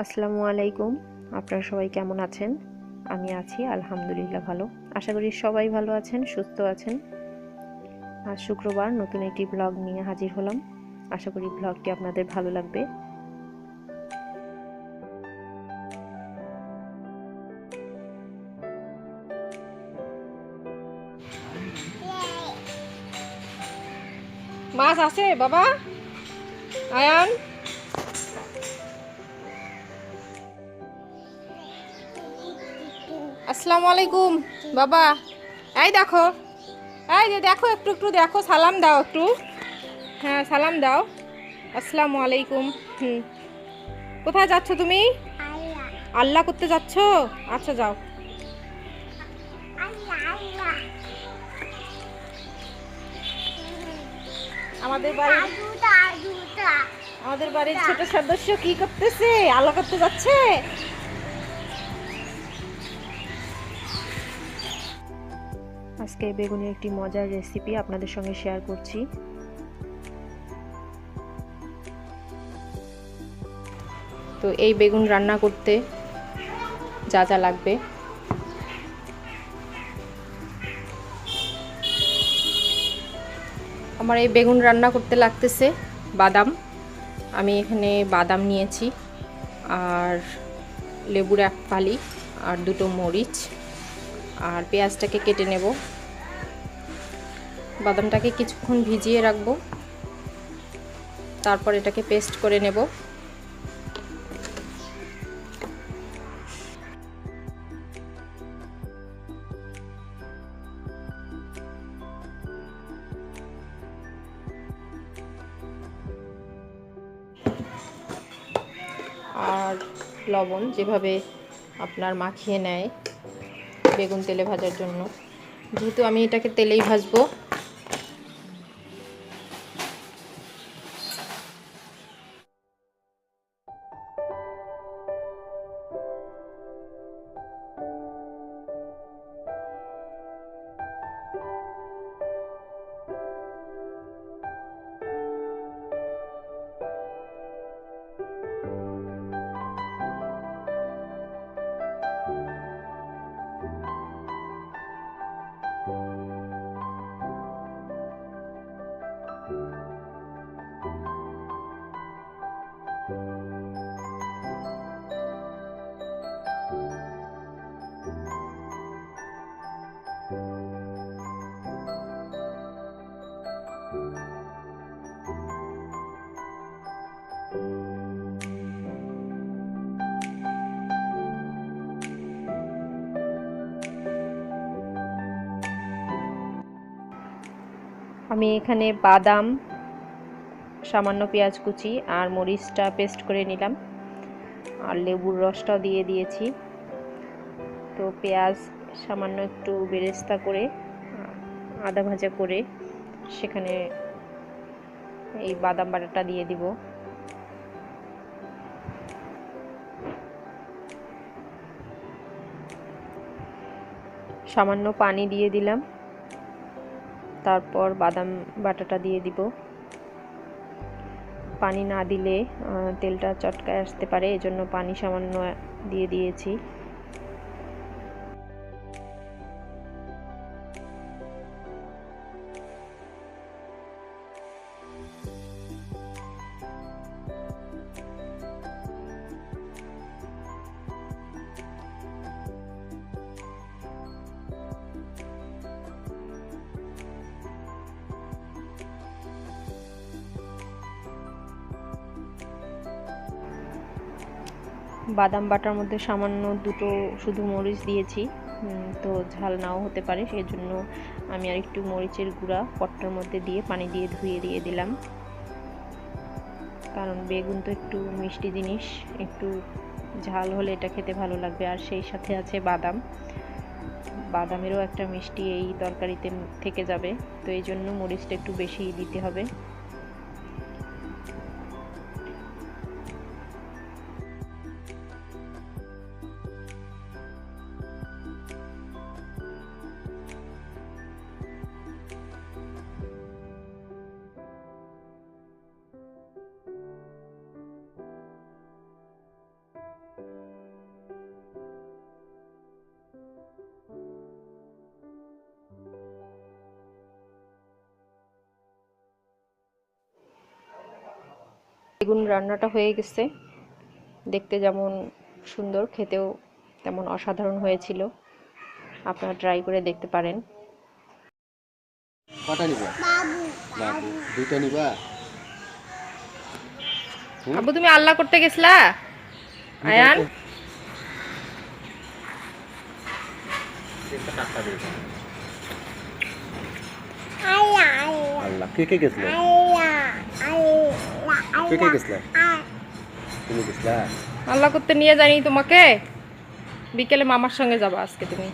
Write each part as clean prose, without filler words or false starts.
আসসালামু আলাইকুম। আপনারা সবাই কেমন আছেন? আমি আছি আলহামদুলিল্লাহ ভালো। আশা করি সবাই ভালো আছেন, সুস্থ আছেন। আজ শুক্রবার নতুন একটি ব্লগ নিয়ে হাজির হলাম। আশা করি ব্লগটি আপনাদের ভালো লাগবে। মাছ আছে বাবা আয়ান। আসসালামু আলাইকুম বাবা। এই দেখো, এই যে দেখো, একটু একটু দেখো, সালাম দাও একটু। হ্যাঁ, সালাম দাও। আসসালামু আলাইকুম। কোথায় যাচ্ছ তুমি? আল্লাহ করতে যাচ্ছ? আচ্ছা, যাও। আমাদের বাড়ির আমাদের বাড়ির ছোট সদস্য কি করতেছে? আল্লাহ করতে যাচ্ছে। আজকে বেগুনের একটি মজার রেসিপি আপনাদের সঙ্গে শেয়ার করছি। তো এই বেগুন রান্না করতে যা যা লাগবে, আমার এই বেগুন রান্না করতে লাগতেছে বাদাম। আমি এখানে বাদাম নিয়েছি, আর লেবুর এক ফালি, আর দুটো মরিচ, আর পেঁয়াজটাকে কেটে নেব। বাদামটাকে কিছুক্ষণ ভিজিয়ে রাখবো, তারপর এটাকে পেস্ট করে নেব। আর লবণ যেভাবে আপনার মাখিয়ে নেয় বেগুন তেলে ভাজার জন্য, যেহেতু আমি এটাকে তেলেই ভাজবো, আমি এখানে বাদাম, সামান্য পেঁয়াজ কুচি আর মরিচটা পেস্ট করে নিলাম, আর লেবুর রসটাও দিয়ে দিয়েছি। তো পেঁয়াজ সামান্য একটু বেরেস্তা করে আদা ভাজা করে সেখানে এই বাদাম বাটাটা দিয়ে দিব। সামান্য পানি দিয়ে দিলাম, তারপর বাদাম বাটাটা দিয়ে দিব। পানি না দিলে তেলটা চটকায় আসতে পারে, এজন্য পানি সামান্য দিয়ে দিয়েছি। বাদাম বাটার মধ্যে সামান্য দুটো শুধু মরিচ দিয়েছি, তো ঝাল নাও হতে পারে, সেই জন্য আমি আর একটু মরিচের গুঁড়া পটটার মধ্যে দিয়ে পানি দিয়ে ধুয়ে দিয়ে দিলাম। কারণ বেগুন তো একটু মিষ্টি জিনিস, একটু ঝাল হলে এটা খেতে ভালো লাগবে। আর সেই সাথে আছে বাদাম, বাদামেরও একটা মিষ্টি এই তরকারিতে থেকে যাবে, তো এই জন্য মরিচটা একটু বেশি দিতে হবে। বেগুন রান্নাটা হয়ে গেছে, দেখতে যেমন সুন্দর খেতেও তেমন অসাধারণ হয়েছিল। আপনারা ট্রাই করে দেখতে পারেন। কটা নিবা? বাবু দুটো নিবা? আব্বু তুমি আল্লাহ করতে গেছলা? আয়ান আল্লাহ কে কে গেছিল? কে কে গেছিল? তুমি গেছলা? আল্লাহ করতে নিয়ে জানি তোমাকে। বিকেলে মামার সঙ্গে যাবা আজকে তুমি,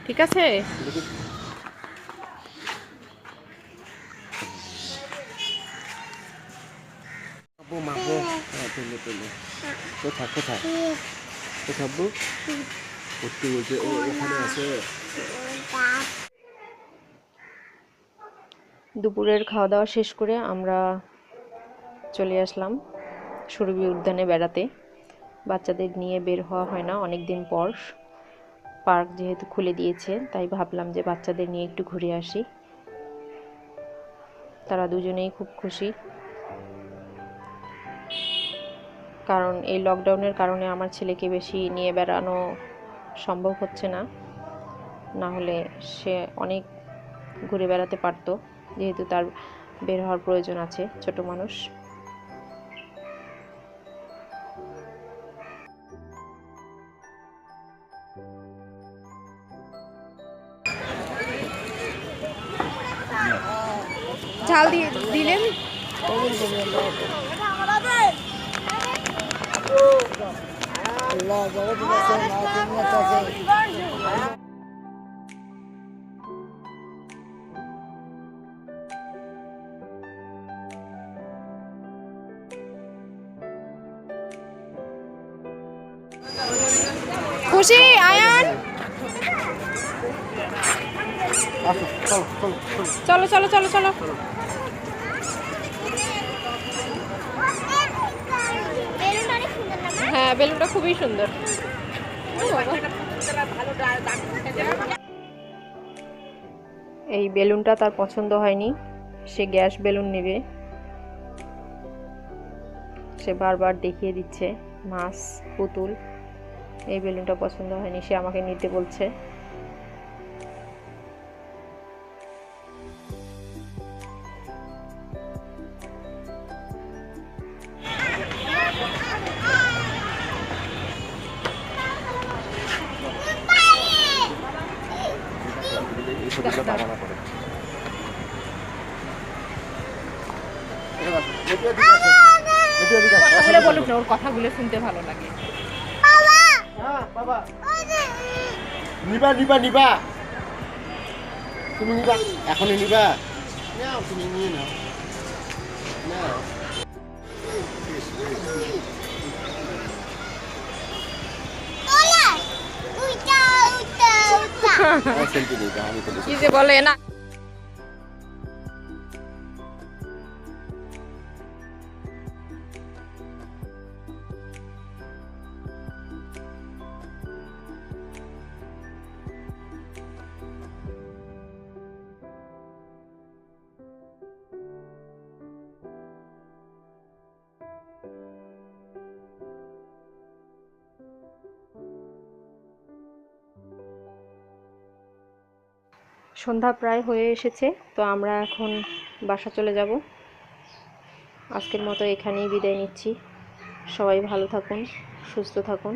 ঠিক আছে? মাপো মাপো। হ্যাঁ পেলে পেলে। কোথায় কোথায় কোথায় আব্বু? করতে বলছে ও ওখানে আছে। দুপুরের খাওয়া দাওয়া শেষ করে আমরা চলে আসলাম সুরভি উদ্যানে বেড়াতে। বাচ্চাদের নিয়ে বের হওয়া হয় না অনেক দিন পর। পার্ক যেহেতু খুলে দিয়েছে তাই ভাবলাম যে বাচ্চাদের নিয়ে একটু ঘুরে আসি। তারা দুজনেই খুব খুশি, কারণ এই লকডাউনের কারণে আমার ছেলেকে বেশি নিয়ে বেড়ানো সম্ভব হচ্ছে না, না হলে সে অনেক ঘুরে বেড়াতে পারতো, যেহেতু তার বের হওয়ার প্রয়োজন আছে, ছোট মানুষ। ঝাল দিয়ে দিলেন। খুশি আয়ান? চলো চলো চলো চলো। হ্যাঁ বেলুনটা খুবই সুন্দর। এই বেলুনটা তার পছন্দ হয়নি, সে গ্যাস বেলুন নেবে। সে বারবার দেখিয়ে দিচ্ছে মাছ, পুতুল। এই বেলুনটা পছন্দ হয়নি, সে আমাকে নিতে বলছে। তাহলে বলুক না, ওর কথাগুলো শুনতে ভালো লাগে। বাবা নিবা নিবা নিবা, তুমি নিবা এখনই নিবা? নাও তুমি নিয়ে নাও নাও। সেলফি নিবা, আমি তো কি যে বলে না। সন্ধ্যা প্রায় হয়ে এসেছে, তো আমরা এখন বাসা চলে যাব। আজকের মতো এখানেই বিদায় নিচ্ছি। সবাই ভালো থাকুন, সুস্থ থাকুন।